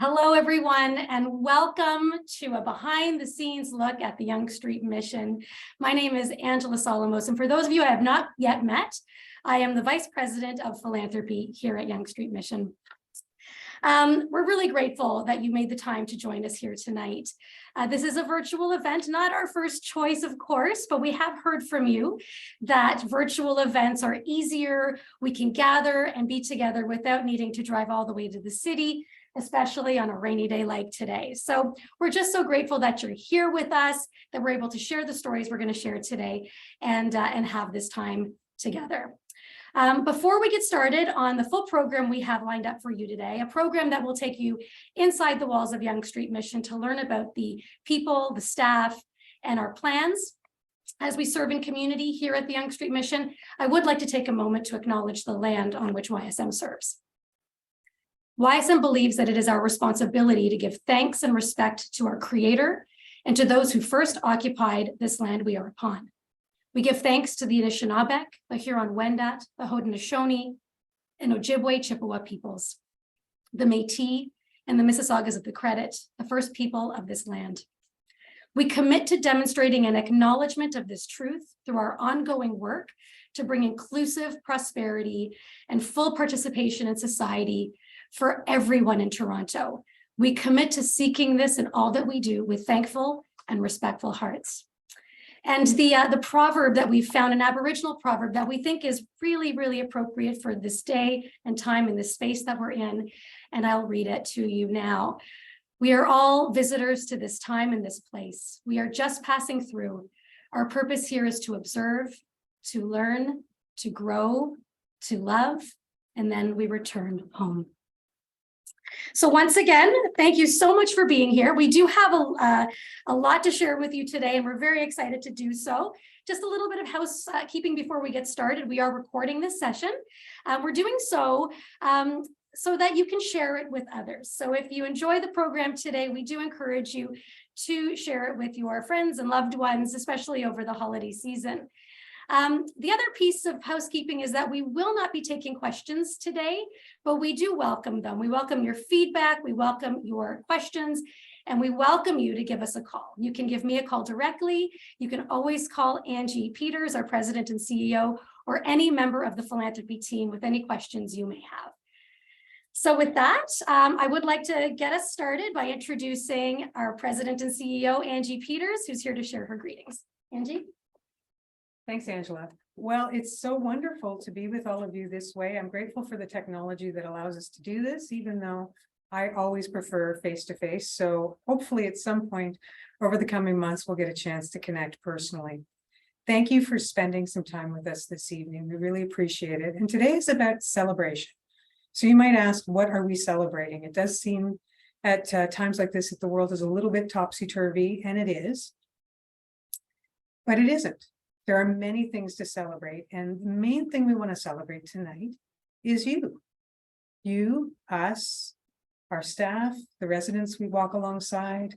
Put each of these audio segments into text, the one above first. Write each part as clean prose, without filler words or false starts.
Hello, everyone, and welcome to a behind-the-scenes look at the Yonge Street Mission. My name is Angela Solomos, and for those of you I have not yet met, I am the Vice President of Philanthropy here at Yonge Street Mission. We're really grateful that you made the time to join us here tonight. This is a virtual event, not our first choice, of course, but we have heard from you that virtual events are easier. We can gather and be together without needing to drive all the way to the city, especially on a rainy day like today. So we're just so grateful that you're here with us, that we're able to share the stories we're going to share today and have this time together. Before we get started on the full program we have lined up for you today, a program that will take you inside the walls of Yonge Street Mission to learn about the people, the staff, and our plans as we serve in community here at the Yonge Street Mission. I would like to take a moment to acknowledge the land on which YSM serves. YSM believes that it is our responsibility to give thanks and respect to our Creator and to those who first occupied this land we are upon. We give thanks to the Anishinaabeg, the Huron-Wendat, the Haudenosaunee, and Ojibwe Chippewa peoples, the Métis, and the Mississaugas of the Credit, the first people of this land. We commit to demonstrating an acknowledgement of this truth through our ongoing work to bring inclusive prosperity and full participation in society for everyone in Toronto. We commit to seeking this in all that we do with thankful and respectful hearts. And the proverb that we found, an Aboriginal proverb that we think is really, really appropriate for this day and time in this space that we're in, and I'll read it to you now. We are all visitors to this time and this place. We are just passing through. Our purpose here is to observe, to learn, to grow, to love, and then we return home. So once again, thank you so much for being here. We do have a lot to share with you today, and we're very excited to do so. Just a little bit of housekeeping before we get started. We are recording this session. We're doing so that you can share it with others. So if you enjoy the program today, we do encourage you to share it with your friends and loved ones, especially over the holiday season. The other piece of housekeeping is that we will not be taking questions today, but we do welcome them. We welcome your feedback, we welcome your questions, and we welcome you to give us a call. You can give me a call directly. You can always call Angie Peters, our president and CEO, or any member of the philanthropy team with any questions you may have. So with that, I would like to get us started by introducing our president and CEO, Angie Peters, who's here to share her greetings. Angie? Thanks, Angela. Well, it's so wonderful to be with all of you this way. I'm grateful for the technology that allows us to do this, even though I always prefer face-to-face. So hopefully at some point over the coming months, we'll get a chance to connect personally. Thank you for spending some time with us this evening. We really appreciate it. And today is about celebration. So you might ask, what are we celebrating? It does seem at times like this that the world is a little bit topsy-turvy, and it is, but it isn't. There are many things to celebrate, and the main thing we want to celebrate tonight is you. You, us, our staff, the residents we walk alongside,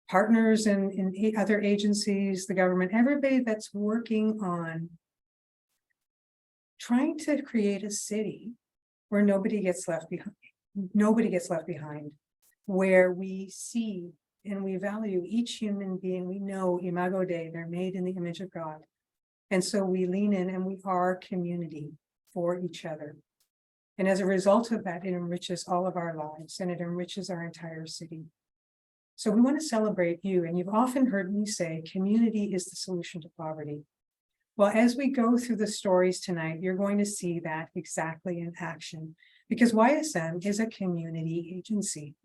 partners in other agencies, the government, everybody that's working on trying to create a city where nobody gets left behind, where we see and we value each human being. We know Imago Dei, they're made in the image of God. And so we lean in and we are community for each other. And as a result of that, it enriches all of our lives and it enriches our entire city. So we want to celebrate you. And you've often heard me say, community is the solution to poverty. Well, as we go through the stories tonight, you're going to see that exactly in action, because YSM is a community agency.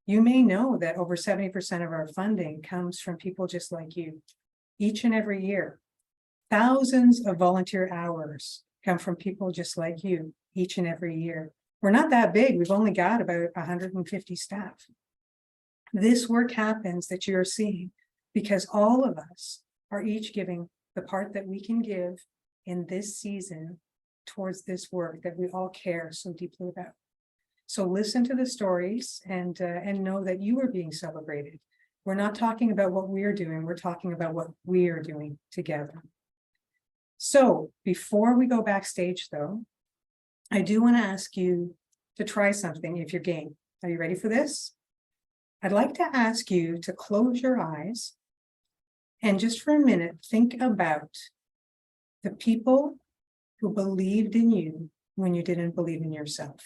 You may know that over 70% of our funding comes from people just like you each and every year. Thousands of volunteer hours come from people just like you each and every year. We're not that big. We've only got about 150 staff. This work happens that you're seeing because all of us are each giving the part that we can give in this season towards this work that we all care so deeply about. So listen to the stories and know that you are being celebrated. We're not talking about what we're doing. We're talking about what we are doing together. So before we go backstage, though, I do want to ask you to try something if you're game. Are you ready for this? I'd like to ask you to close your eyes and just for a minute, think about the people who believed in you when you didn't believe in yourself.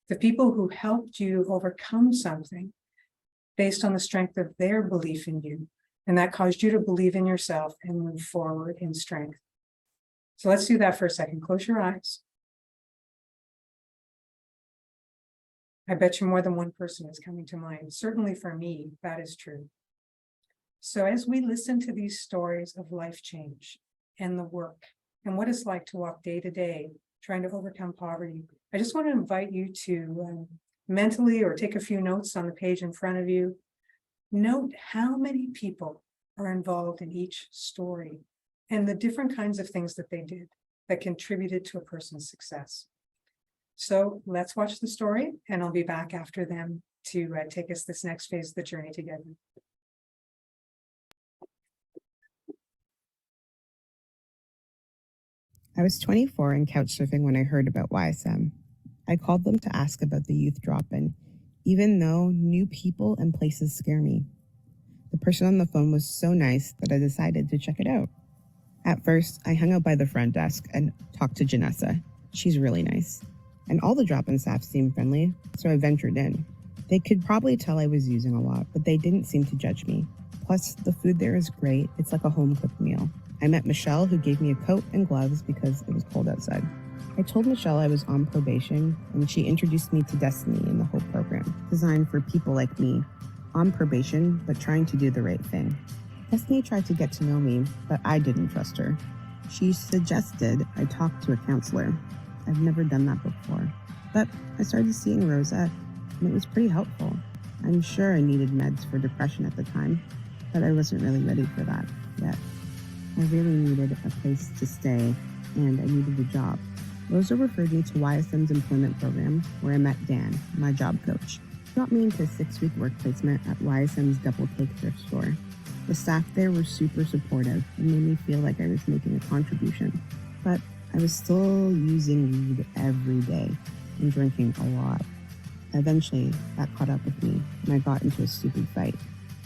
The people who helped you overcome something based on the strength of their belief in you. And that caused you to believe in yourself and move forward in strength. So let's do that for a second. Close your eyes. I bet you more than one person is coming to mind. Certainly for me, that is true. So as we listen to these stories of life change and the work and what it's like to walk day to day, trying to overcome poverty, I just want to invite you to mentally or take a few notes on the page in front of you. Note how many people are involved in each story and the different kinds of things that they did that contributed to a person's success. So let's watch the story, and I'll be back after them to take us this next phase of the journey together. I was 24 and couch surfing when I heard about YSM. I called them to ask about the youth drop-in, even though new people and places scare me. The person on the phone was so nice that I decided to check it out. At first, I hung out by the front desk and talked to Janessa. She's really nice. And all the drop-in staff seemed friendly, so I ventured in. They could probably tell I was using a lot, but they didn't seem to judge me. Plus, the food there is great. It's like a home-cooked meal. I met Michelle, who gave me a coat and gloves because it was cold outside. I told Michelle I was on probation, and she introduced me to Destiny in the HOPE program, designed for people like me, on probation, but trying to do the right thing. Destiny tried to get to know me, but I didn't trust her. She suggested I talk to a counselor. I've never done that before, but I started seeing Rosa, and it was pretty helpful. I'm sure I needed meds for depression at the time, but I wasn't really ready for that yet. I really needed a place to stay, and I needed a job. Rosa referred me to YSM's employment program, where I met Dan, my job coach. He got me into a 6-week work placement at YSM's Double Take thrift store. The staff there were super supportive and made me feel like I was making a contribution, but I was still using weed every day and drinking a lot. Eventually, that caught up with me, and I got into a stupid fight.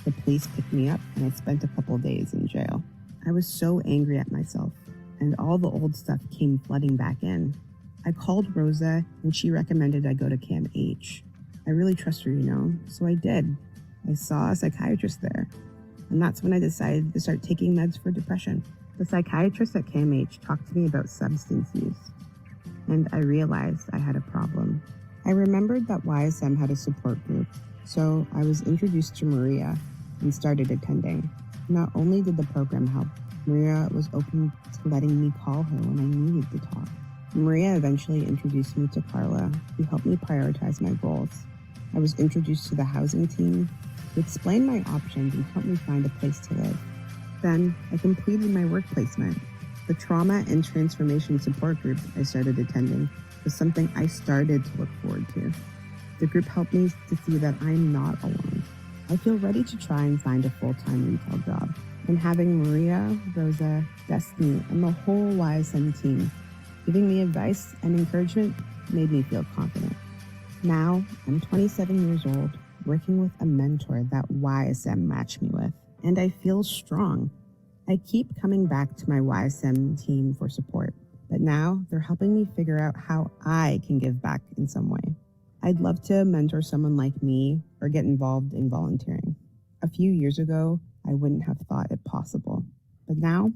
The police picked me up, and I spent a couple days in jail. I was so angry at myself, and all the old stuff came flooding back in. I called Rosa, and she recommended I go to CAMH. I really trust her, so I did. I saw a psychiatrist there, and that's when I decided to start taking meds for depression. The psychiatrist at CAMH talked to me about substance use, and I realized I had a problem. I remembered that YSM had a support group, so I was introduced to Maria and started attending. Not only did the program help, Maria was open to letting me call her when I needed to talk. Maria eventually introduced me to Carla, who helped me prioritize my goals. I was introduced to the housing team, who explained my options and helped me find a place to live. Then I completed my work placement. The trauma and transformation support group I started attending was something I started to look forward to. The group helped me to see that I'm not alone. I feel ready to try and find a full-time retail job. And having Maria, Rosa, Destiny, and the whole YSM team giving me advice and encouragement made me feel confident. Now, I'm 27 years old, working with a mentor that YSM matched me with, and I feel strong. I keep coming back to my YSM team for support, but now they're helping me figure out how I can give back in some way. I'd love to mentor someone like me or get involved in volunteering. A few years ago, I wouldn't have thought it possible, but now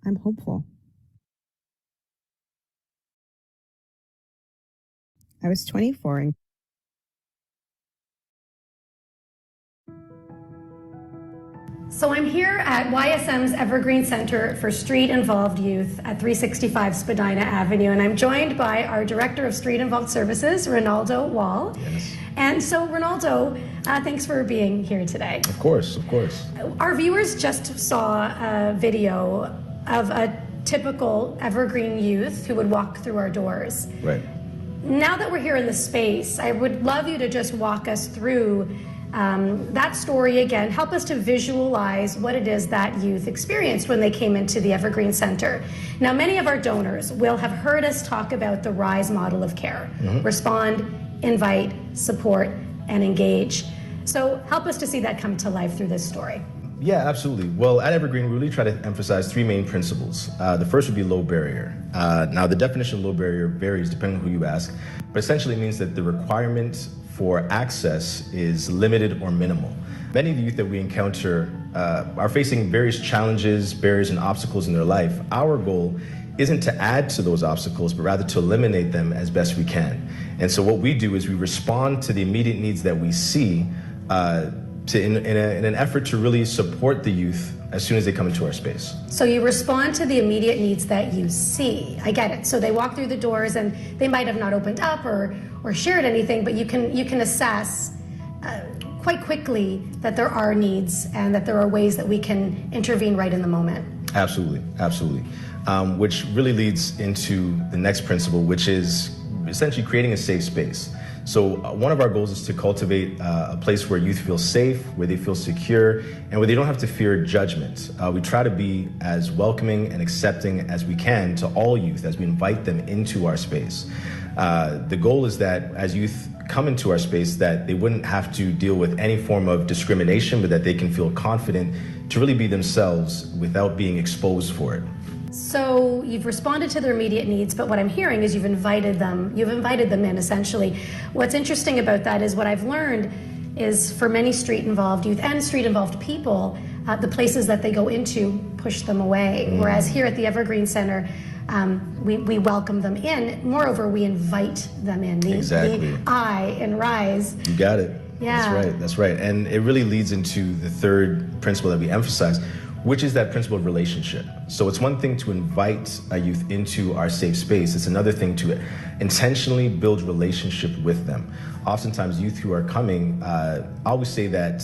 I'm hopeful. I was 24 and So I'm here at YSM's Evergreen Center for Street Involved Youth at 365 Spadina Avenue, and I'm joined by our Director of Street Involved Services, Ronaldo Wall. Yes. And so, Ronaldo, thanks for being here today. Of course, of course. Our viewers just saw a video of a typical Evergreen youth who would walk through our doors. Right. Now that we're here in the space, I would love you to just walk us through that story again. Help us to visualize what it is that youth experienced when they came into the Evergreen Center. Now, many of our donors will have heard us talk about the RISE model of care. Respond, invite, support, and engage. So help us to see that come to life through this story. Yeah, absolutely. Well, at Evergreen, we really try to emphasize three main principles. The first would be low barrier. Now, the definition of low barrier varies depending on who you ask, but essentially it means that the requirement for access is limited or minimal. Many of the youth that we encounter are facing various challenges, barriers, and obstacles in their life. Our goal isn't to add to those obstacles, but rather to eliminate them as best we can. And so what we do is we respond to the immediate needs that we see in an effort to really support the youth as soon as they come into our space. So you respond to the immediate needs that you see. I get it. So they walk through the doors and they might have not opened up or shared anything, but you can assess quite quickly that there are needs and that there are ways that we can intervene right in the moment. Absolutely, absolutely. Which really leads into the next principle, which is essentially creating a safe space. So one of our goals is to cultivate a place where youth feel safe, where they feel secure, and where they don't have to fear judgment. We try to be as welcoming and accepting as we can to all youth as we invite them into our space. The goal is that as youth come into our space, that they wouldn't have to deal with any form of discrimination, but that they can feel confident to really be themselves without being exposed for it. So you've responded to their immediate needs, but what I'm hearing is you've invited them in essentially. What's interesting about that is what I've learned is for many street involved youth and street involved people, the places that they go into push them away. Whereas here at the Evergreen Center, we welcome them in. Moreover, we invite them in. Exactly. The I in RISE. You got it. Yeah. That's right. And it really leads into the third principle that we emphasize, which is that principle of relationship. So it's one thing to invite a youth into our safe space. It's another thing to intentionally build relationship with them. Oftentimes youth who are coming, I always say that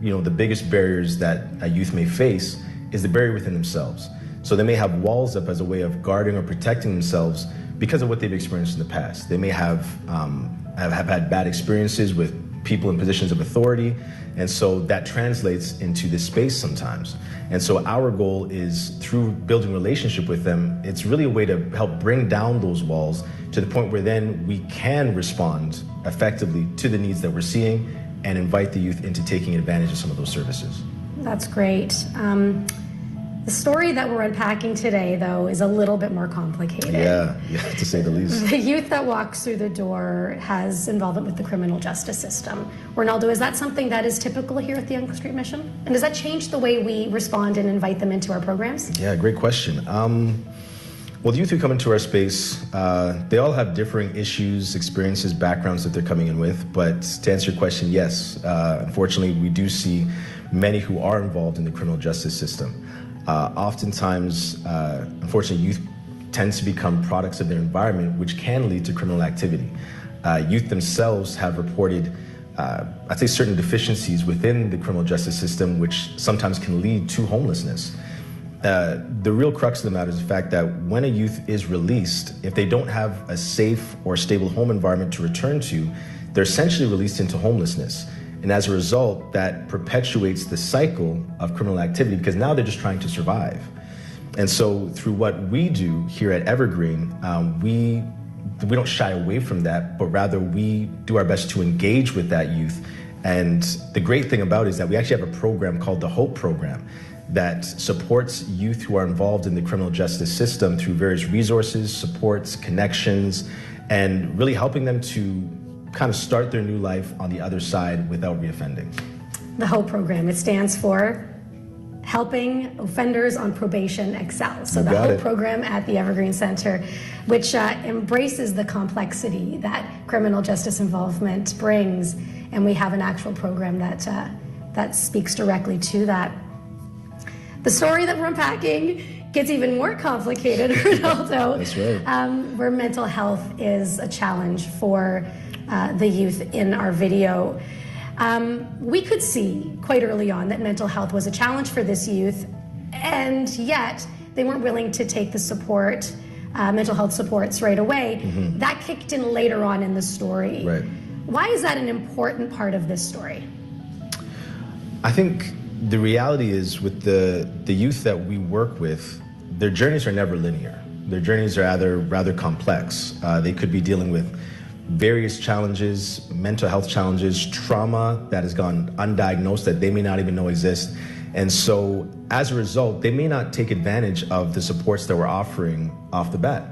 the biggest barriers that a youth may face is the barrier within themselves. So they may have walls up as a way of guarding or protecting themselves because of what they've experienced in the past. They may have had bad experiences with people in positions of authority, and so that translates into this space sometimes. And so our goal is, through building relationship with them, it's really a way to help bring down those walls to the point where then we can respond effectively to the needs that we're seeing and invite the youth into taking advantage of some of those services. That's great. The story that we're unpacking today, though, is a little bit more complicated. Yeah, to say the least. The youth that walks through the door has involvement with the criminal justice system. Ronaldo, is that something that is typical here at the Yonge Street Mission? And does that change the way we respond and invite them into our programs? Yeah, great question. Well, the youth who come into our space, they all have differing issues, experiences, backgrounds that they're coming in with. But to answer your question, yes, unfortunately, we do see many who are involved in the criminal justice system. Oftentimes, unfortunately, youth tends to become products of their environment, which can lead to criminal activity. Youth themselves have reported, I'd say, certain deficiencies within the criminal justice system, which sometimes can lead to homelessness. The real crux of the matter is the fact that when a youth is released, if they don't have a safe or stable home environment to return to, they're essentially released into homelessness. And as a result, that perpetuates the cycle of criminal activity because now they're just trying to survive. And so through what we do here at Evergreen, we don't shy away from that, but rather we do our best to engage with that youth. And the great thing about it is that we actually have a program called the HOPE program that supports youth who are involved in the criminal justice system through various resources, supports, connections, and really helping them to kind of start their new life on the other side without reoffending. The HOPE program, it stands for Helping Offenders on Probation Excel. So the HOPE program at the Evergreen Center, which embraces the complexity that criminal justice involvement brings. And we have an actual program that speaks directly to that. The story that we're unpacking gets even more complicated, Ronaldo. That's right. Where mental health is a challenge for the youth in our video. We could see quite early on that mental health was a challenge for this youth, and yet they weren't willing to take the support, mental health supports right away. Mm-hmm. That kicked in later on in the story. Right. Why is that an important part of this story? I think the reality is with the youth that we work with, their journeys are never linear. Their journeys are rather complex. They could be dealing with various challenges, mental health challenges, trauma that has gone undiagnosed that they may not even know exist. And so as a result, they may not take advantage of the supports that we're offering off the bat.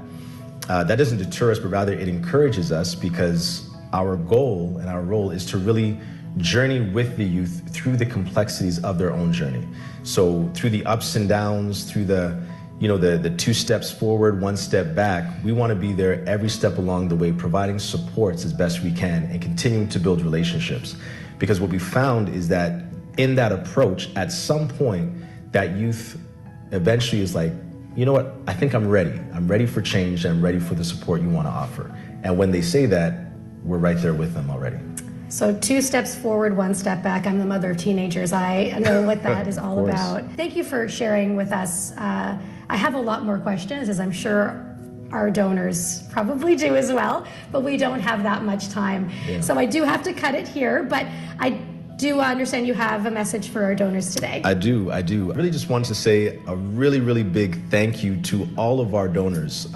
That doesn't deter us, but rather it encourages us, because our goal and our role is to really journey with the youth through the complexities of their own journey. So through the ups and downs, through the 2 steps forward, 1 step back, we want to be there every step along the way, providing supports as best we can and continuing to build relationships. Because what we found is that in that approach, at some point, that youth eventually is like, you know what, I think I'm ready. I'm ready for change, and I'm ready for the support you want to offer. And when they say that, we're right there with them already. So 2 steps forward, 1 step back. I'm the mother of teenagers. I know what that is all about. Thank you for sharing with us. I have a lot more questions, as I'm sure our donors probably do as well, but we don't have that much time. Yeah. So I do have to cut it here, but I do understand you have a message for our donors today. I do. I really just wanted to say a really, really big thank you to all of our donors.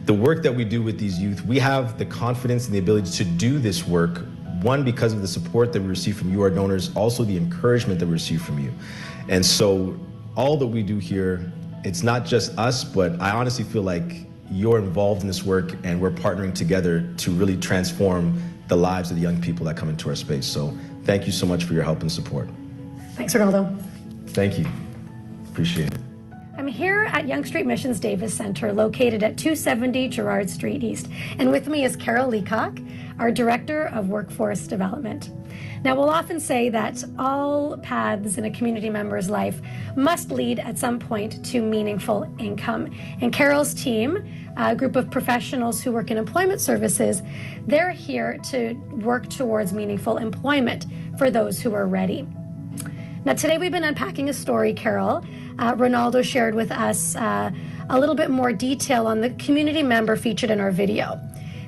The work that we do with these youth, we have the confidence and the ability to do this work, one, because of the support that we receive from you, our donors, also the encouragement that we receive from you. And so all that we do here, it's not just us, but I honestly feel like you're involved in this work, and we're partnering together to really transform the lives of the young people that come into our space. So thank you so much for your help and support. Thanks, Ronaldo. Thank you. Appreciate it. I'm here at Yonge Street Mission's Davis Center, located at 270 Gerrard Street East. And with me is Carol Leacock, our Director of Workforce Development. Now, we'll often say that all paths in a community member's life must lead at some point to meaningful income. And Carol's team, a group of professionals who work in employment services, they're here to work towards meaningful employment for those who are ready. Now, today we've been unpacking a story, Carol. Ronaldo shared with us a little bit more detail on the community member featured in our video.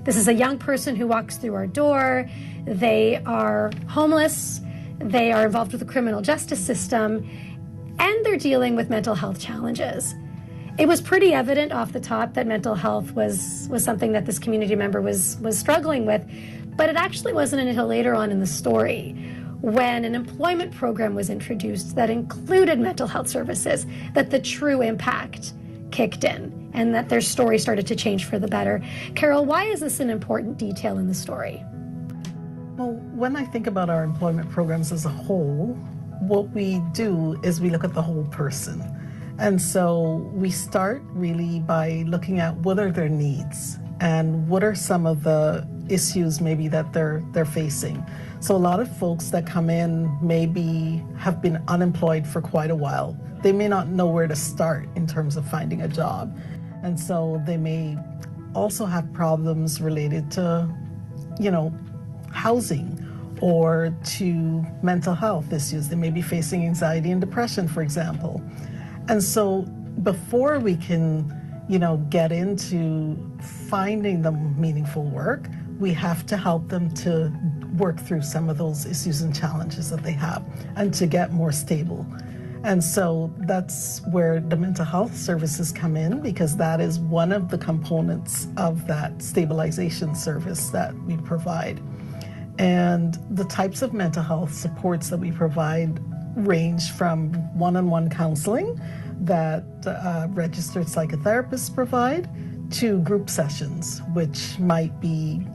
This is a young person who walks through our door. They are homeless, they are involved with the criminal justice system, and they're dealing with mental health challenges. It was pretty evident off the top that mental health was something that this community member was struggling with, but it actually wasn't until later on in the story, when an employment program was introduced that included mental health services, that the true impact kicked in and that their story started to change for the better. Carol, why is this an important detail in the story? Well, when I think about our employment programs as a whole, what we do is we look at the whole person. And so we start really by looking at what are their needs and what are some of the issues maybe that they're facing. So a lot of folks that come in maybe have been unemployed for quite a while. They may not know where to start in terms of finding a job. And so they may also have problems related to, housing or to mental health issues. They may be facing anxiety and depression, for example. And so before we can, get into finding them meaningful work, we have to help them to work through some of those issues and challenges that they have and to get more stable. And so that's where the mental health services come in, because that is one of the components of that stabilization service that we provide. And the types of mental health supports that we provide range from one-on-one counseling that registered psychotherapists provide to group sessions, which might be,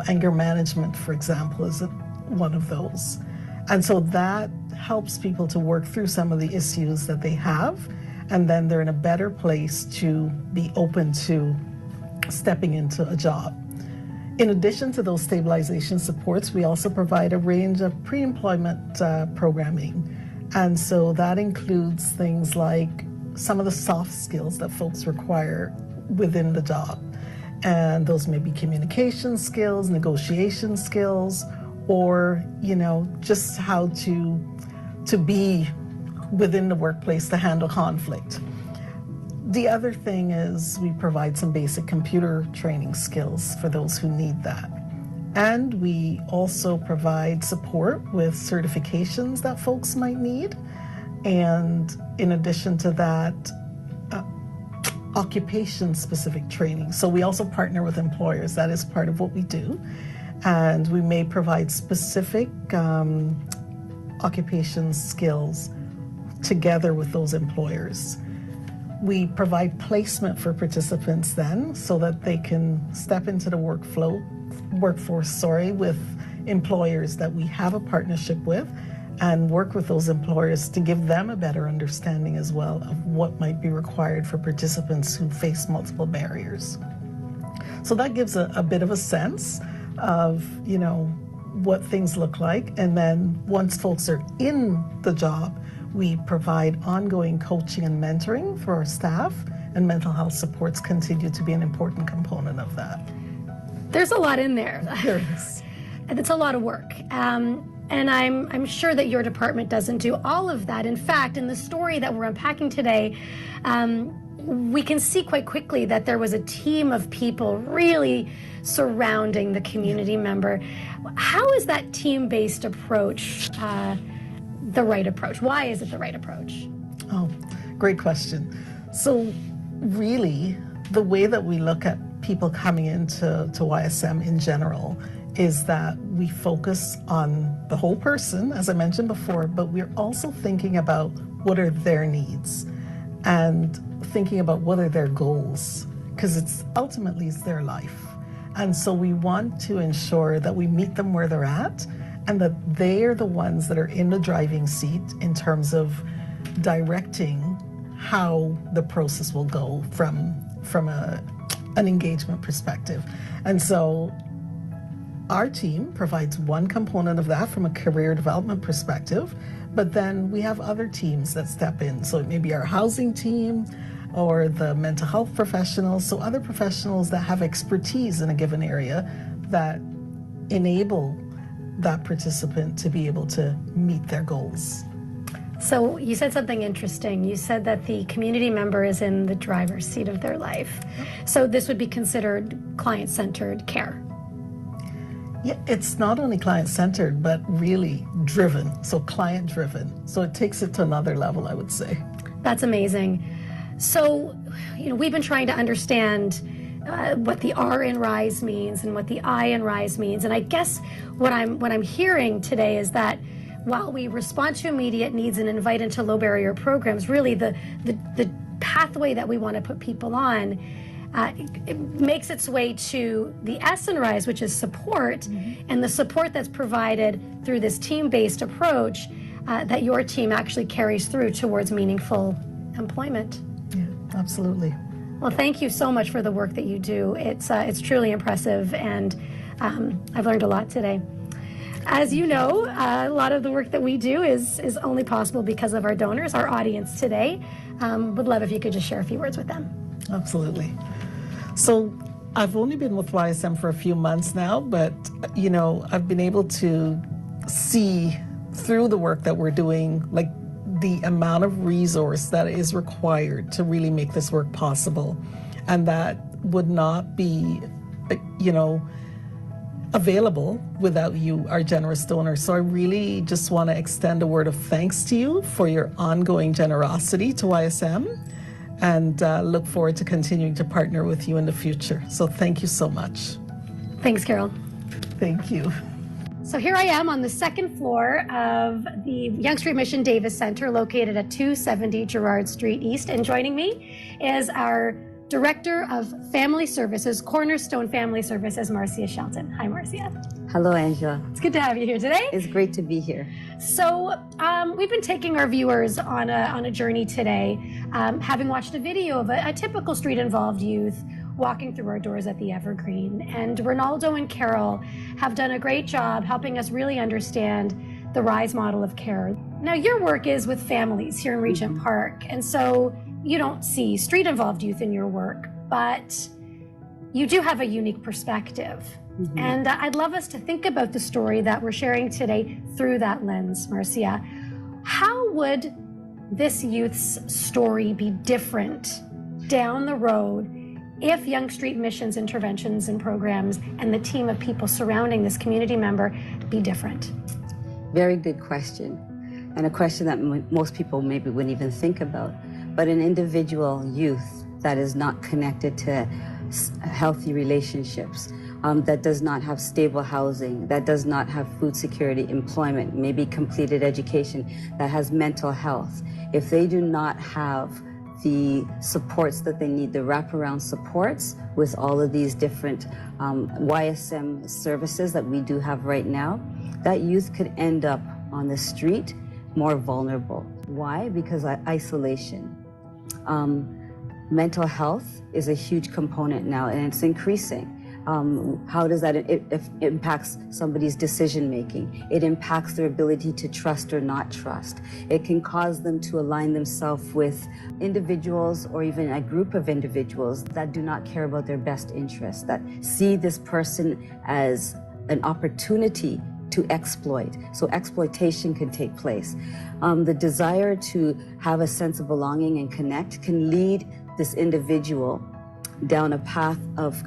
anger management, for example, is one of those. And so that helps people to work through some of the issues that they have, and then they're in a better place to be open to stepping into a job. In addition to those stabilization supports, we also provide a range of pre-employment programming. And so that includes things like some of the soft skills that folks require within the job. And those may be communication skills, negotiation skills, or, just how to be within the workplace to handle conflict. The other thing is we provide some basic computer training skills for those who need that. And we also provide support with certifications that folks might need. And in addition to that, occupation-specific training. So we also partner with employers. That is part of what we do. And we may provide specific occupation skills together with those employers. We provide placement for participants then so that they can step into the workforce with employers that we have a partnership with, and work with those employers to give them a better understanding as well of what might be required for participants who face multiple barriers. So that gives a bit of a sense of, what things look like. And then once folks are in the job, we provide ongoing coaching and mentoring for our staff, and mental health supports continue to be an important component of that. There's a lot in there. There is. It's a lot of work. And I'm sure that your department doesn't do all of that. In fact, in the story that we're unpacking today, we can see quite quickly that there was a team of people really surrounding the community member. How is that team-based approach the right approach? Why is it the right approach? Oh, great question. So really, the way that we look at people coming into YSM in general is that we focus on the whole person, as I mentioned before, but we're also thinking about what are their needs and thinking about what are their goals, because it's their life. And so we want to ensure that we meet them where they're at and that they are the ones that are in the driving seat in terms of directing how the process will go from an engagement perspective. And so our team provides one component of that from a career development perspective, but then we have other teams that step in. So it may be our housing team or the mental health professionals, so other professionals that have expertise in a given area that enable that participant to be able to meet their goals. So you said something interesting. You said that the community member is in the driver's seat of their life. So this would be considered client-centered care. Yeah, it's not only client-centered, but really driven, so client-driven. So it takes it to another level, I would say. That's amazing. So, we've been trying to understand what the R in RISE means and what the I in RISE means. And I guess what I'm hearing today is that while we respond to immediate needs and invite into low barrier programs, really the pathway that we want to put people on, it makes its way to the S in RISE, which is support, and the support that's provided through this team-based approach that your team actually carries through towards meaningful employment. Yeah, absolutely. Well, thank you so much for the work that you do. It's truly impressive, and I've learned a lot today. As you know, a lot of the work that we do is only possible because of our donors, our audience today. Would love if you could just share a few words with them. Absolutely. So I've only been with YSM for a few months now, but I've been able to see through the work that we're doing, like the amount of resource that is required to really make this work possible. And that would not be, available without you, our generous donors. So I really just want to extend a word of thanks to you for your ongoing generosity to YSM, and look forward to continuing to partner with you in the future. So thank you so much. Thanks, Carol. Thank you. So here I am on the second floor of the Yonge Street Mission Davis Center, located at 270 Gerrard Street East. And joining me is our Director of Family Services, Cornerstone Family Services, Marcia Shelton. Hi, Marcia. Hello, Angela. It's good to have you here today. It's great to be here. So we've been taking our viewers on a journey today, having watched a video of a typical street-involved youth walking through our doors at the Evergreen. And Ronaldo and Carol have done a great job helping us really understand the RISE model of care. Now, your work is with families here in Regent Park, and so you don't see street-involved youth in your work, but you do have a unique perspective. And I'd love us to think about the story that we're sharing today through that lens, Marcia. How would this youth's story be different down the road if Yonge Street Mission's interventions and programs and the team of people surrounding this community member be different? Very good question, and a question that most people maybe wouldn't even think about. But an individual youth that is not connected to healthy relationships, that does not have stable housing, that does not have food security, employment, maybe completed education, that has mental health, if they do not have the supports that they need, the wraparound supports with all of these different YSM services that we do have right now, that youth could end up on the street more vulnerable. Why? Because isolation. Mental health is a huge component now, and it's increasing. How does that it impacts somebody's decision making? It impacts their ability to trust or not trust. It can cause them to align themselves with individuals or even a group of individuals that do not care about their best interests, that see this person as an opportunity to exploit. So exploitation can take place. The desire to have a sense of belonging and connect can lead this individual down a path of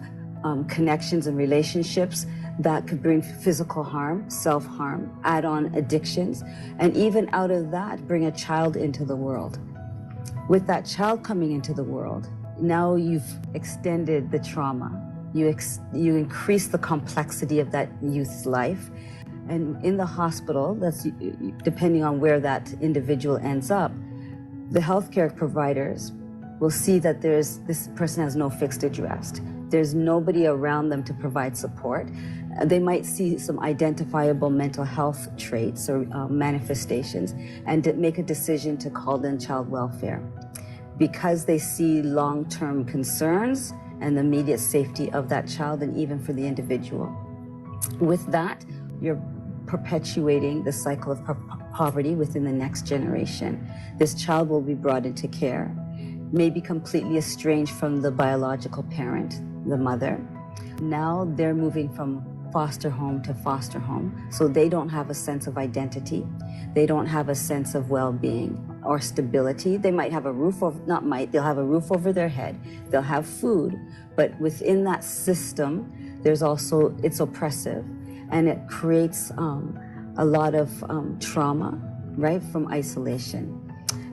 connections and relationships that could bring physical harm, self-harm, add on addictions, and even out of that, bring a child into the world. With that child coming into the world, now you've extended the trauma. You increase the complexity of that youth's life. And in the hospital, that's depending on where that individual ends up, the healthcare providers will see that this person has no fixed address. There's nobody around them to provide support. They might see some identifiable mental health traits or manifestations and to make a decision to call in child welfare because they see long-term concerns and the immediate safety of that child and even for the individual. With that, you're perpetuating the cycle of poverty within the next generation. This child will be brought into care, may be completely estranged from the biological parent, the mother. Now they're moving from foster home to foster home, so they don't have a sense of identity. They don't have a sense of well-being or stability. They might have a roof over, they'll have a roof over their head. They'll have food, but within that system, there's also, it's oppressive, and it creates a lot of trauma, right, from isolation.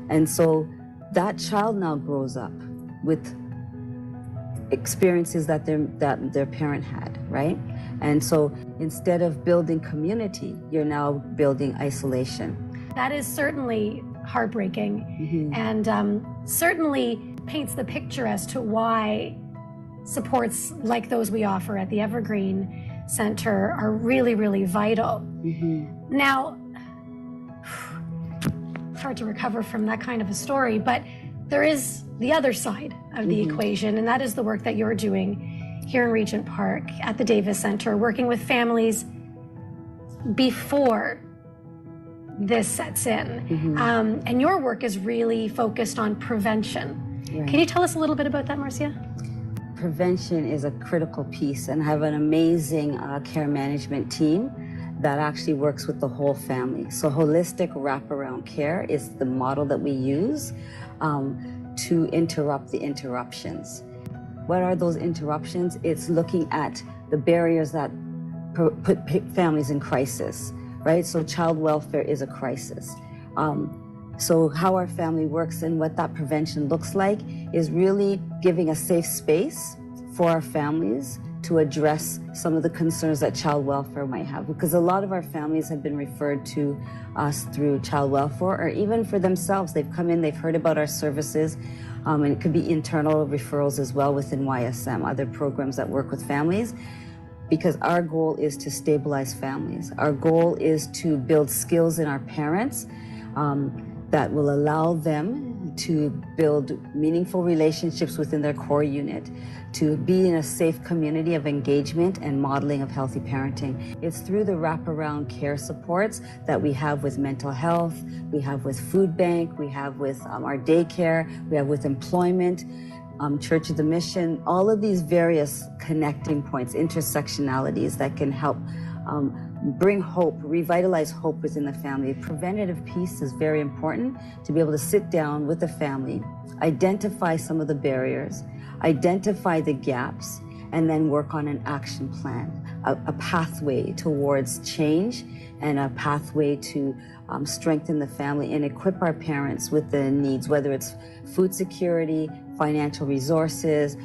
And so that child now grows up with experiences that their parent had, right? And so instead of building community, you're now building isolation. That is certainly heartbreaking, and certainly paints the picture as to why supports like those we offer at the Evergreen Center are really, really vital. Now, it's hard to recover from that kind of a story, but there is the other side of the equation, and that is the work that you're doing here in Regent Park at the Davis Center, working with families before this sets in. And your work is really focused on prevention. Right. Can you tell us a little bit about that, Marcia? Prevention is a critical piece, and I have an amazing care management team that actually works with the whole family. So holistic wraparound care is the model that we use to interrupt the interruptions. What are those interruptions? It's looking at the barriers that put families in crisis, right? So child welfare is a crisis. So how our family works and what that prevention looks like is really giving a safe space for our families to address some of the concerns that child welfare might have, because a lot of our families have been referred to us through child welfare, or even for themselves. They've come in, they've heard about our services, and it could be internal referrals as well within YSM, other programs that work with families, because our goal is to stabilize families. Our goal is to build skills in our parents that will allow them to build meaningful relationships within their core unit, to be in a safe community of engagement and modeling of healthy parenting. It's through the wraparound care supports that we have with mental health, we have with food bank, we have with our daycare, we have with employment, Church of the Mission, all of these various connecting points, intersectionalities that can help bring hope, revitalize hope within the family. Preventative piece is very important, to be able to sit down with the family, identify some of the barriers, identify the gaps, and then work on an action plan, a pathway towards change and a pathway to strengthen the family and equip our parents with the needs, whether it's food security, financial resources,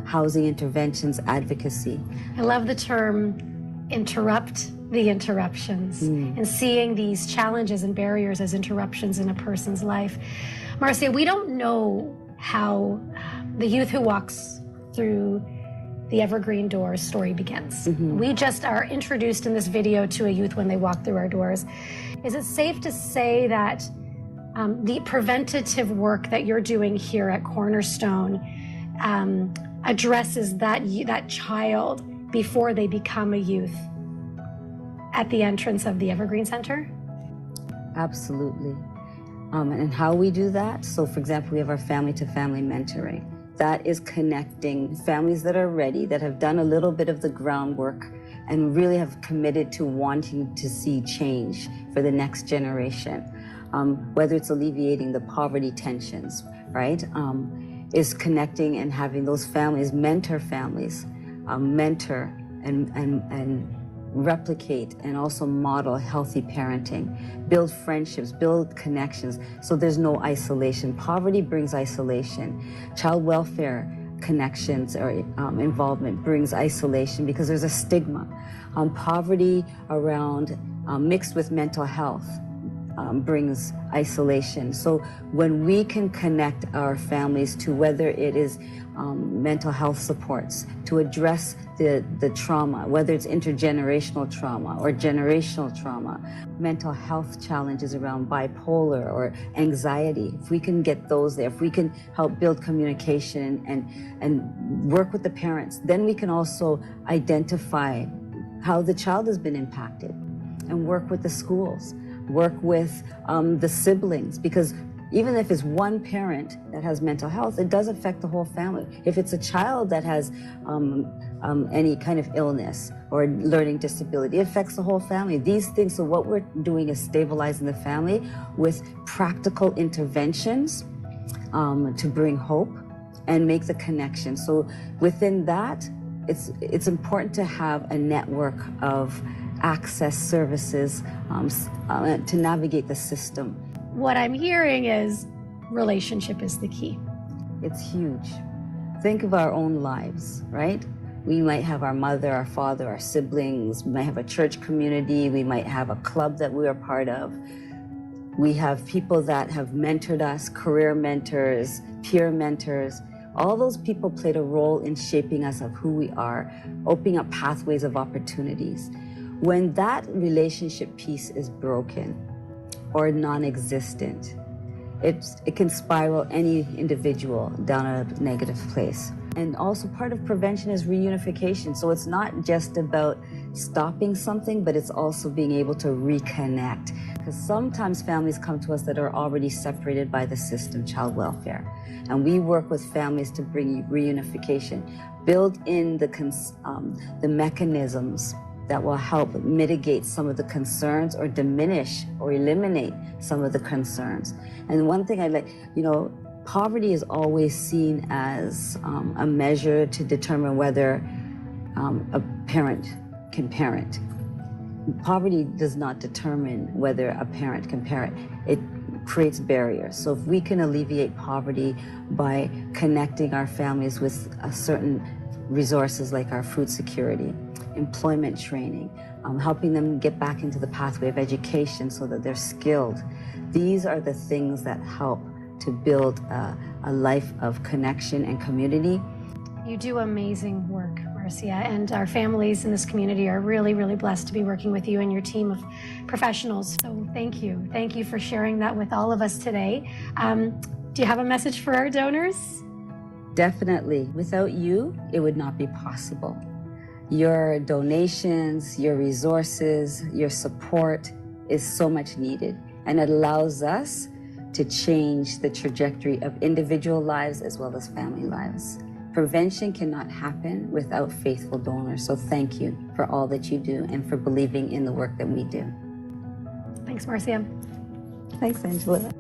housing interventions, advocacy. I love the term interrupt the interruptions and seeing these challenges and barriers as interruptions in a person's life. Marcia, we don't know how the youth who walks through the Evergreen Doors story begins. We just are introduced in this video to a youth when they walk through our doors. Is it safe to say that the preventative work that you're doing here at Cornerstone addresses that child before they become a youth at the entrance of the Evergreen Center? Absolutely. And how we do that, so for example, we have our family-to-family mentoring. That is connecting families that are ready, that have done a little bit of the groundwork and really have committed to wanting to see change for the next generation. Whether it's alleviating the poverty tensions, right? Is connecting and having those families, mentor and replicate and also model healthy parenting, build friendships, build connections, so there's no isolation. Poverty brings isolation. Child welfare connections or involvement brings isolation because there's a stigma. Poverty around mixed with mental health brings isolation. So when we can connect our families to whether it is mental health supports, to address the trauma, whether it's intergenerational trauma or generational trauma, mental health challenges around bipolar or anxiety, if we can get those there, if we can help build communication and work with the parents, then we can also identify how the child has been impacted and work with the schools, work with the siblings, because even if it's one parent that has mental health, it does affect the whole family. If it's a child that has any kind of illness or learning disability, it affects the whole family. These things, so what we're doing is stabilizing the family with practical interventions to bring hope and make the connection. So within that, it's important to have a network of access services to navigate the system. What I'm hearing is relationship is the key. It's huge. Think of our own lives, right? We might have our mother, our father, our siblings, we might have a church community, we might have a club that we are part of. We have people that have mentored us, career mentors, peer mentors. All those people played a role in shaping us of who we are, opening up pathways of opportunities. When that relationship piece is broken or non-existent, it can spiral any individual down a negative place. And also part of prevention is reunification. So it's not just about stopping something, but it's also being able to reconnect. Because sometimes families come to us that are already separated by the system, child welfare. And we work with families to bring reunification, build in the mechanisms that will help mitigate some of the concerns or diminish or eliminate some of the concerns. And one thing poverty is always seen as a measure to determine whether a parent can parent. Poverty does not determine whether a parent can parent. It creates barriers. So if we can alleviate poverty by connecting our families with certain resources like our food security, employment training, helping them get back into the pathway of education so that they're skilled. These are the things that help to build a life of connection and community. You do amazing work, Marcia, and our families in this community are really, really blessed to be working with you and your team of professionals. So thank you. Thank you for sharing that with all of us today. Do you have a message for our donors? Definitely. Without you, it would not be possible. Your donations, your resources, your support is so much needed, and it allows us to change the trajectory of individual lives as well as family lives. Prevention cannot happen without faithful donors, so thank you for all that you do and for believing in the work that we do. Thanks, Marcia. Thanks, Angela.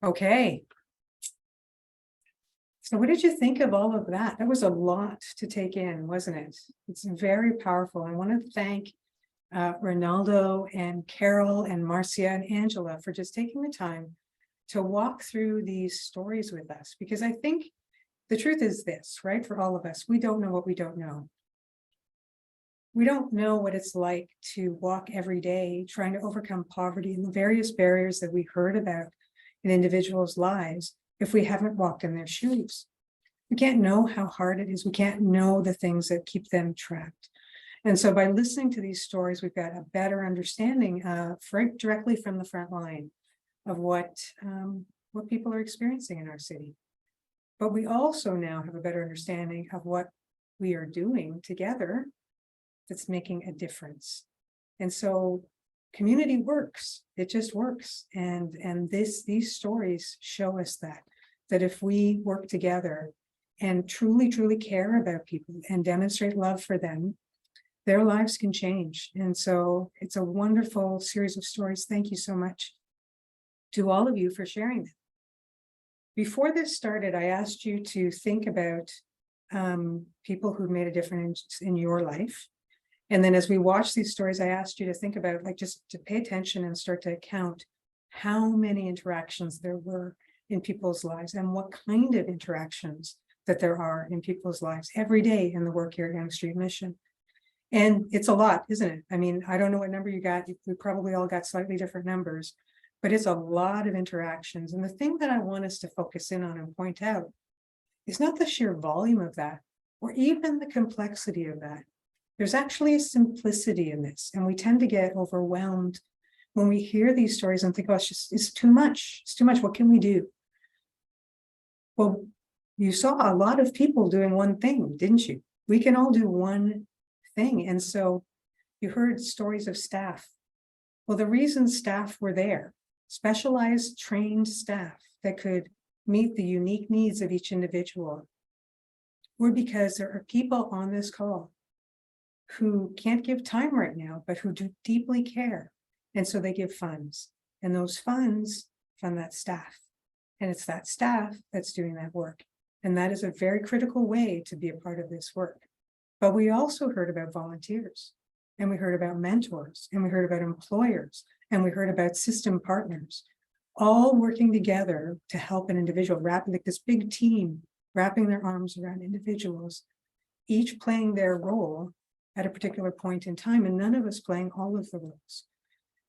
Okay. So what did you think of all of that? That was a lot to take in, wasn't it? It's very powerful. I want to thank Ronaldo and Carol and Marcia and Angela for just taking the time to walk through these stories with us, because I think the truth is this, right? For all of us, we don't know what we don't know. We don't know what it's like to walk every day trying to overcome poverty and the various barriers that we heard about in individuals' lives if we haven't walked in their shoes. We can't know how hard it is. We can't know the things that keep them trapped. And so by listening to these stories, we've got a better understanding directly from the front line of what people are experiencing in our city. But we also now have a better understanding of what we are doing together that's making a difference. And so community works, it just works. And these stories show us that if we work together and truly care about people and demonstrate love for them, their lives can change. And so it's a wonderful series of stories. Thank you so much to all of you for sharing them. Before this started, I asked you to think about people who've made a difference in your life. And then as we watch these stories, I asked you to think about, like, just to pay attention and start to count how many interactions there were in people's lives and what kind of interactions that there are in people's lives every day in the work here at Yonge Street Mission. And it's a lot, isn't it? I mean, I don't know what number you got. We probably all got slightly different numbers, but it's a lot of interactions. And the thing that I want us to focus in on and point out is not the sheer volume of that, or even the complexity of that. There's actually a simplicity in this, and we tend to get overwhelmed when we hear these stories and think, oh, it's too much. It's too much. What can we do? Well, you saw a lot of people doing one thing, didn't you? We can all do one thing. And so you heard stories of staff. Well, the reason staff were there, specialized trained staff that could meet the unique needs of each individual, were because there are people on this call who can't give time right now, but who do deeply care. And so they give funds, and those funds fund that staff. And it's that staff that's doing that work. And that is a very critical way to be a part of this work. But we also heard about volunteers, and we heard about mentors, and we heard about employers, and we heard about system partners, all working together to help an individual, like this big team, wrapping their arms around individuals, each playing their role at a particular point in time, and none of us playing all of the roles.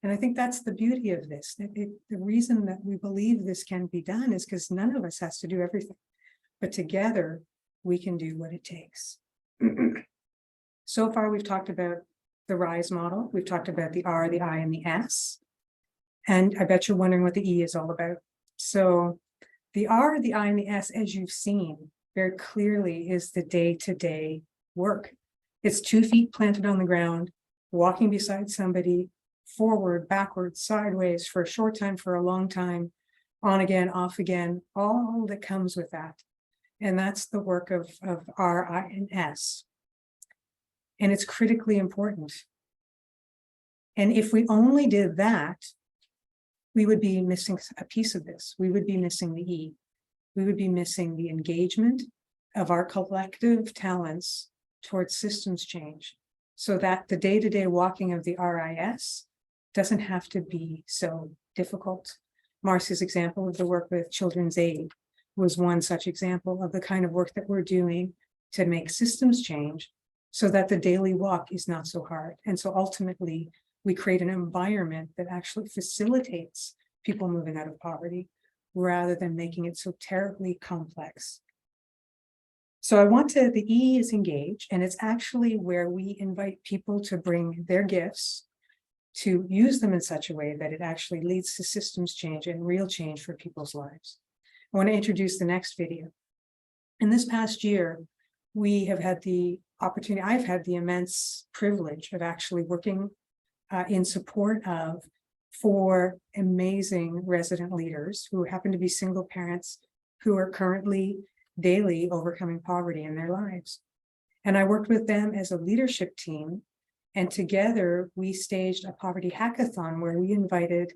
And I think that's the beauty of this. The reason that we believe this can be done is because none of us has to do everything, but together we can do what it takes. So far, we've talked about the RISE model. We've talked about the R, the I, and the S. And I bet you're wondering what the E is all about. So the R, the I, and the S, as you've seen very clearly, is the day-to-day work. It's 2 feet planted on the ground, walking beside somebody, forward, backwards, sideways, for a short time, for a long time, on again, off again, all that comes with that. And that's the work of R, I, and S. And it's critically important. And if we only did that, we would be missing a piece of this. We would be missing the E. We would be missing the engagement of our collective talents towards systems change, so that the day-to-day walking of the RIS doesn't have to be so difficult. Marcia's example of the work with Children's Aid was one such example of the kind of work that we're doing to make systems change so that the daily walk is not so hard. And so ultimately, we create an environment that actually facilitates people moving out of poverty rather than making it so terribly complex. So the E is engage, and it's actually where we invite people to bring their gifts, to use them in such a way that it actually leads to systems change and real change for people's lives. I want to introduce the next video. In this past year, we have had the opportunity, I've had the immense privilege of actually working in support of 4 amazing resident leaders who happen to be single parents who are currently daily overcoming poverty in their lives. And I worked with them as a leadership team, and together we staged a poverty hackathon where we invited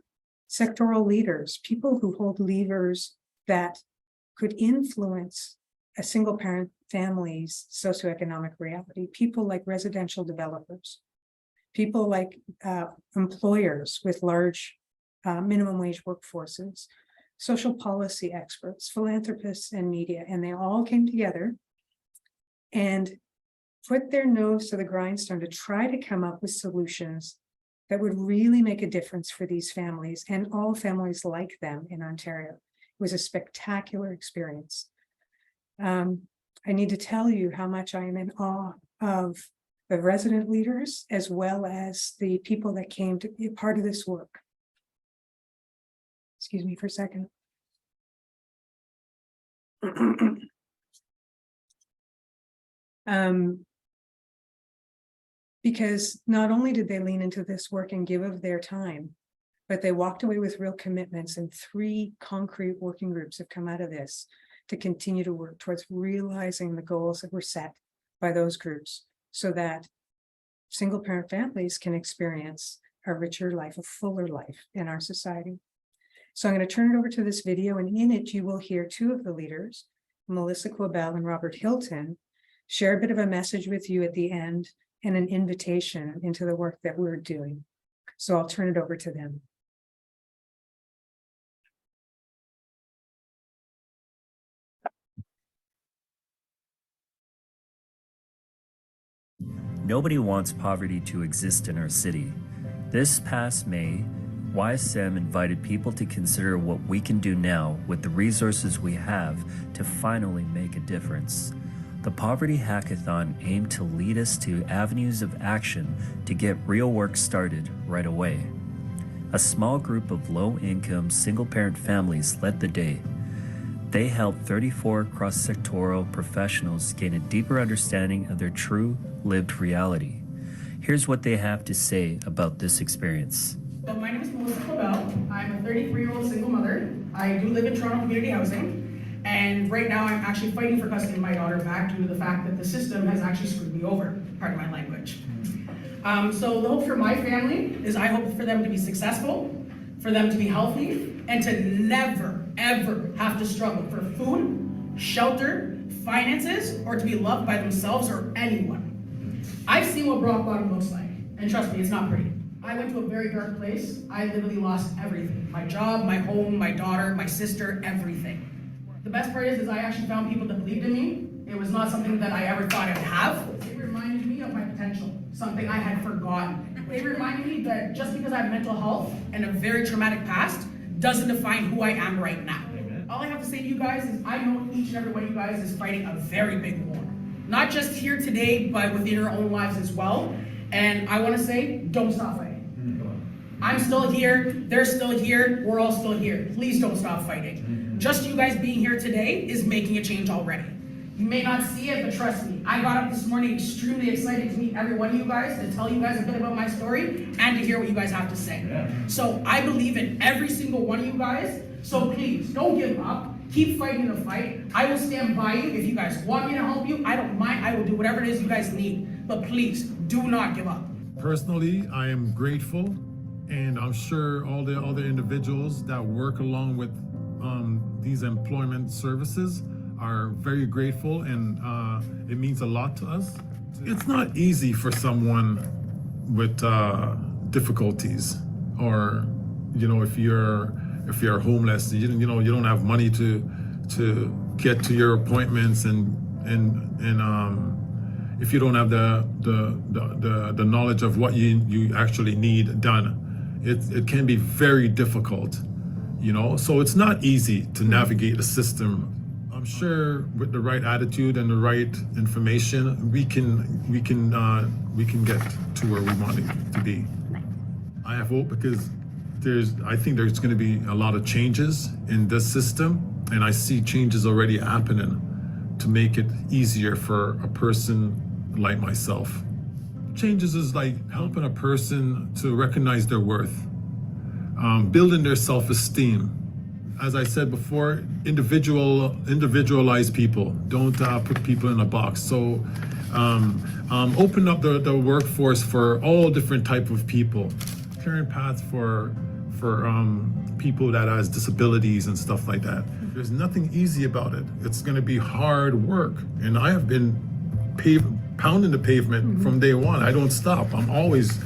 sectoral leaders, people who hold levers that could influence a single parent family's socioeconomic reality, people like residential developers, people like employers with large minimum wage workforces, social policy experts, philanthropists, and media, and they all came together and put their nose to the grindstone to try to come up with solutions that would really make a difference for these families and all families like them in Ontario. It was a spectacular experience. I need to tell you how much I am in awe of the resident leaders as well as the people that came to be a part of this work. Excuse me for a second. Because not only did they lean into this work and give of their time, but they walked away with real commitments, and 3 concrete working groups have come out of this to continue to work towards realizing the goals that were set by those groups so that single parent families can experience a richer life, a fuller life in our society. So I'm going to turn it over to this video, and in it you will hear 2 of the leaders, Melissa Quabell and Robert Hilton, share a bit of a message with you at the end and an invitation into the work that we're doing. So I'll turn it over to them. Nobody wants poverty to exist in our city. This past May, YSM invited people to consider what we can do now with the resources we have to finally make a difference. The Poverty Hackathon aimed to lead us to avenues of action to get real work started right away. A small group of low-income single-parent families led the day. They helped 34 cross-sectoral professionals gain a deeper understanding of their true lived reality. Here's what they have to say about this experience. So my name is Melissa Quabell. I'm a 33-year-old single mother. I do live in Toronto Community Housing, and right now I'm actually fighting for custody of my daughter back due to the fact that the system has actually screwed me over, pardon my language. So the hope for my family is I hope for them to be successful, for them to be healthy, and to never, ever have to struggle for food, shelter, finances, or to be loved by themselves or anyone. I've seen what rock bottom looks like, and trust me, it's not pretty. I went to a very dark place. I literally lost everything. My job, my home, my daughter, my sister, everything. The best part is I actually found people that believed in me. It was not something that I ever thought I'd have. It reminded me of my potential, something I had forgotten. It reminded me that just because I have mental health and a very traumatic past doesn't define who I am right now. All I have to say to you guys is I know each and every one of you guys is fighting a very big war. Not just here today, but within your own lives as well. And I want to say, don't stop fighting. I'm still here, they're still here, we're all still here. Please don't stop fighting. Just you guys being here today is making a change already. You may not see it, but trust me, I got up this morning extremely excited to meet every one of you guys, to tell you guys a bit about my story, and to hear what you guys have to say. So I believe in every single one of you guys, so please, don't give up. Keep fighting the fight. I will stand by you. If you guys want me to help you, I don't mind. I will do whatever it is you guys need. But please, do not give up. Personally, I am grateful, and I'm sure all the other individuals that work along with these employment services are very grateful, and it means a lot to us. It's not easy for someone with difficulties, or if you're homeless, you don't have money to get to your appointments, and if you don't have the knowledge of what you actually need done, it can be very difficult, so it's not easy to navigate the system. I'm sure with the right attitude and the right information, we can get to where we want it to be. I have hope because I think there's going to be a lot of changes in this system, and I see changes already happening to make it easier for a person like myself. Changes is like helping a person to recognize their worth, building their self-esteem. As I said before, individualize people. Don't put people in a box. So open up the workforce for all different type of people. Clearing paths for people that has disabilities and stuff like that. There's nothing easy about it. It's going to be hard work, and I have been pounding the pavement from day one. I don't stop. I'm always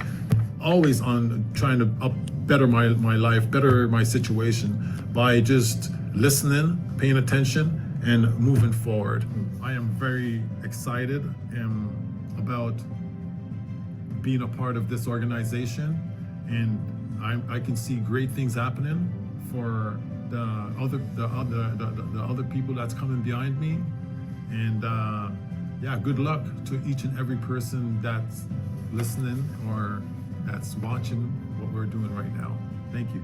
on trying to better my life, better my situation by just listening, paying attention, and moving forward. I am very excited about being a part of this organization, and I can see great things happening for the other people that's coming behind me. And yeah, good luck to each and every person that's listening or that's watching what we're doing right now. Thank you.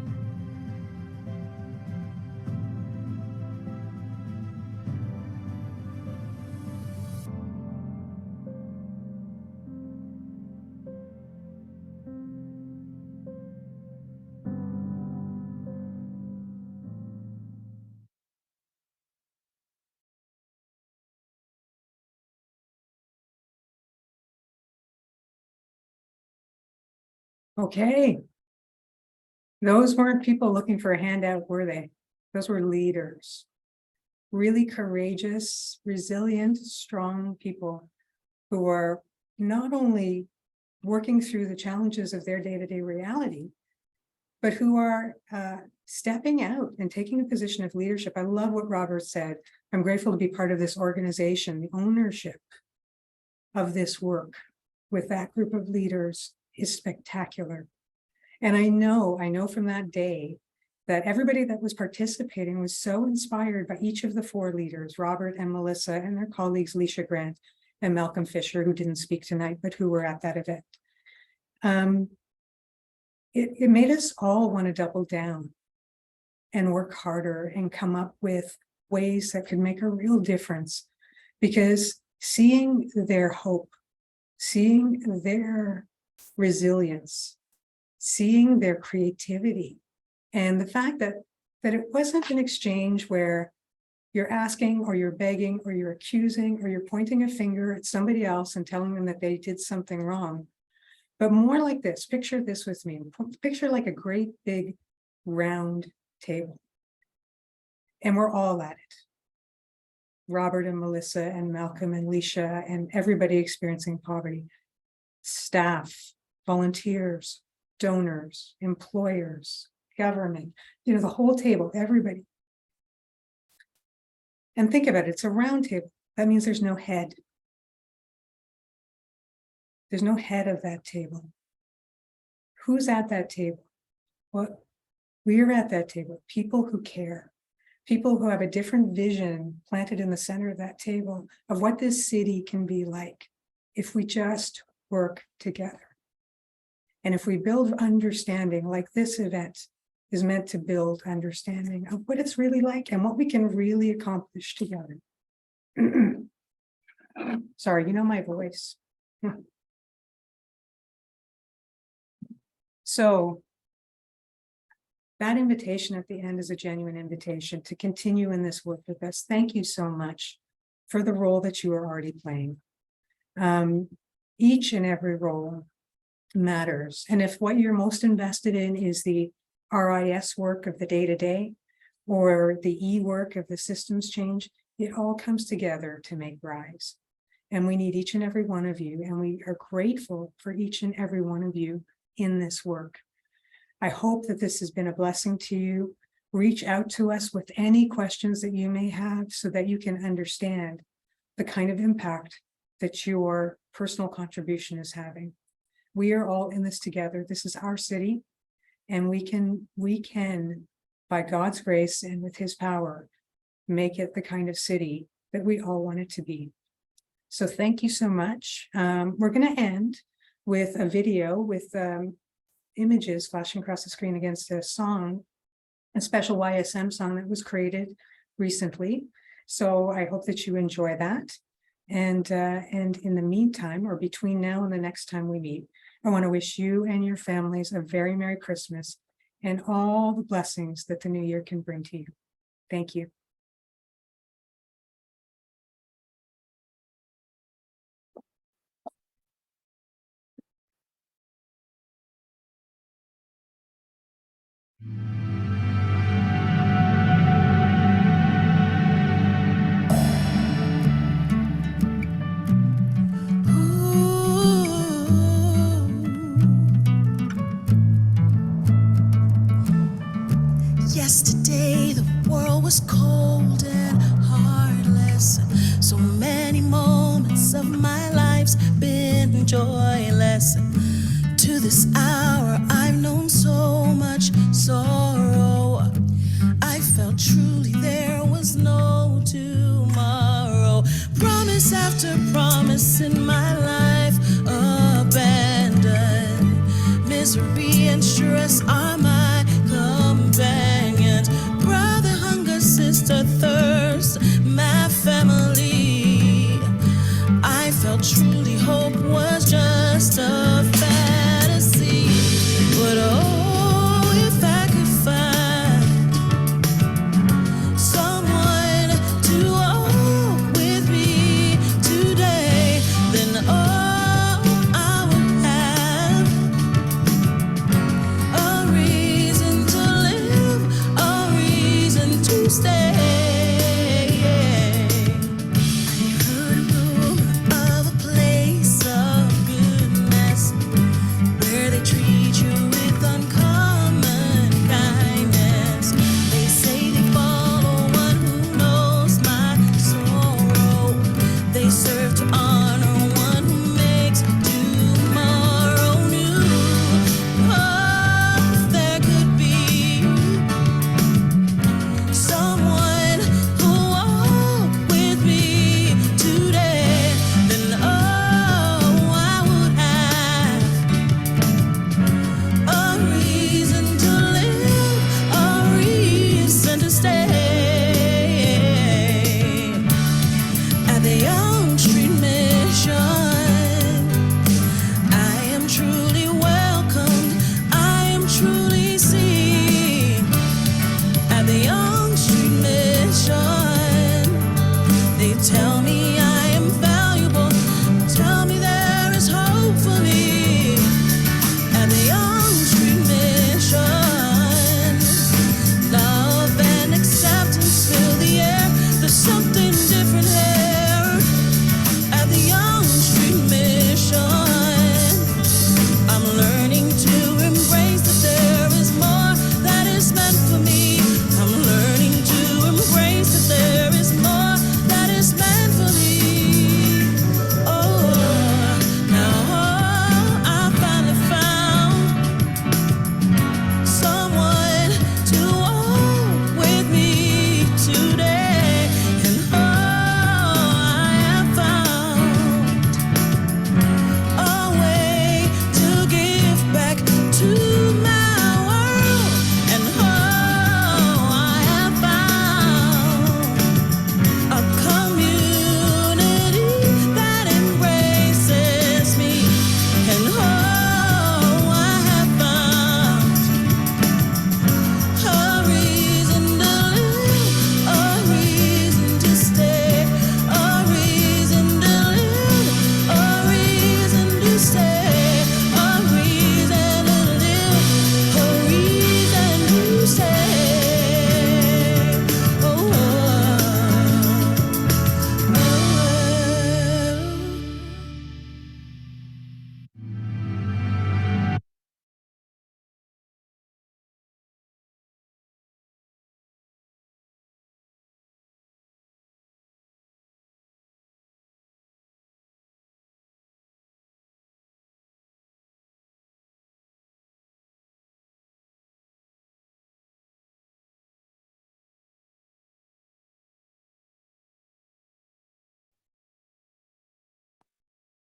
Okay. Those weren't people looking for a handout, were they? Those were leaders. Really courageous, resilient, strong people who are not only working through the challenges of their day-to-day reality, but who are stepping out and taking a position of leadership. I love what Robert said. I'm grateful to be part of this organization. The ownership of this work with that group of leaders is spectacular. And I know from that day that everybody that was participating was so inspired by each of the four leaders, Robert and Melissa and their colleagues, Leisha Grant and Malcolm Fisher, who didn't speak tonight, but who were at that event. It made us all want to double down and work harder and come up with ways that could make a real difference, because seeing their hope, seeing their resilience, seeing their creativity, and the fact that it wasn't an exchange where you're asking or you're begging or you're accusing or you're pointing a finger at somebody else and telling them that they did something wrong, but more like this. Picture this with me. Picture like a great big round table, and we're all at it. Robert and Melissa and Malcolm and Leisha and everybody experiencing poverty, staff, volunteers, donors, employers, government, the whole table, everybody. And think about it, it's a round table. That means there's no head. There's no head of that table. Who's at that table? Well, we're at that table, people who care, people who have a different vision planted in the center of that table of what this city can be like if we just work together. And if we build understanding, like this event is meant to build understanding of what it's really like and what we can really accomplish together. Sorry, my voice. So that invitation at the end is a genuine invitation to continue in this work with us. Thank you so much for the role that you are already playing. Each and every role matters. And if what you're most invested in is the RIS work of the day-to-day or the E work of the systems change, it all comes together to make RISE. And we need each and every one of you, and we are grateful for each and every one of you in this work. I hope that this has been a blessing to you. Reach out to us with any questions that you may have so that you can understand the kind of impact that your personal contribution is having. We are all in this together. This is our city, and we can, by God's grace and with his power, make it the kind of city that we all want it to be. So thank you so much. We're going to end with a video with images flashing across the screen against a song, a special YSM song that was created recently. So I hope that you enjoy that. And in the meantime, or between now and the next time we meet, I want to wish you and your families a very Merry Christmas and all the blessings that the new year can bring to you. Thank you. Yesterday the world was cold and heartless. So many moments of my life's been joyless. To this hour I've known so much sorrow. I felt truly there was no tomorrow. Promise after promise in my life abandoned. Misery and stress are my companions. Brother, hunger, sister, thirst, my family. I felt truly hope was just a fantasy. But oh, if I could find someone to walk with me today, then oh, I would have a reason to live, a reason to stay. I heard a rumor of a place of goodness where they treat you with uncommon kindness. They say they follow one who knows my sorrow. They serve to honor one who makes tomorrow new. Oh, if there could be someone who walk with me today, then oh, I would have a reason to live, a reason to stay. At the Young Street Mission, I am truly welcomed, I am truly seen. At the Young Street Mission, they tell me I am valuable, tell me there is hope for me. At the Young Street Mission, love and acceptance fill the air. There's something different here. At the Young Street Mission, I'm learning to embrace that there is more that is meant for me. I'm learning to embrace that there is more that is meant for me. Oh, now I finally found someone to walk with me today. And oh, I have found a way to give back to my world. And oh, I have found a community that embraces me. And oh, I have found a reason to live, a reason to stay, a reason to live, a reason to stay, a reason to live, a reason to stay. Oh, oh, oh.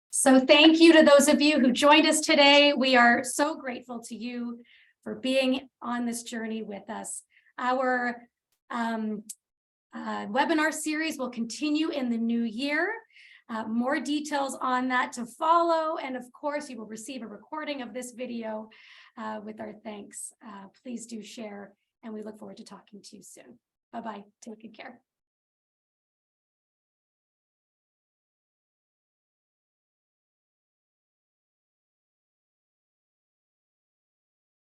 So thank you to those of you who joined us today. We are so grateful to you for being on this journey with us. Our webinar series will continue in the new year. More details on that to follow. And of course, you will receive a recording of this video with our thanks. Please do share, and we look forward to talking to you soon. Bye-bye. Take good care.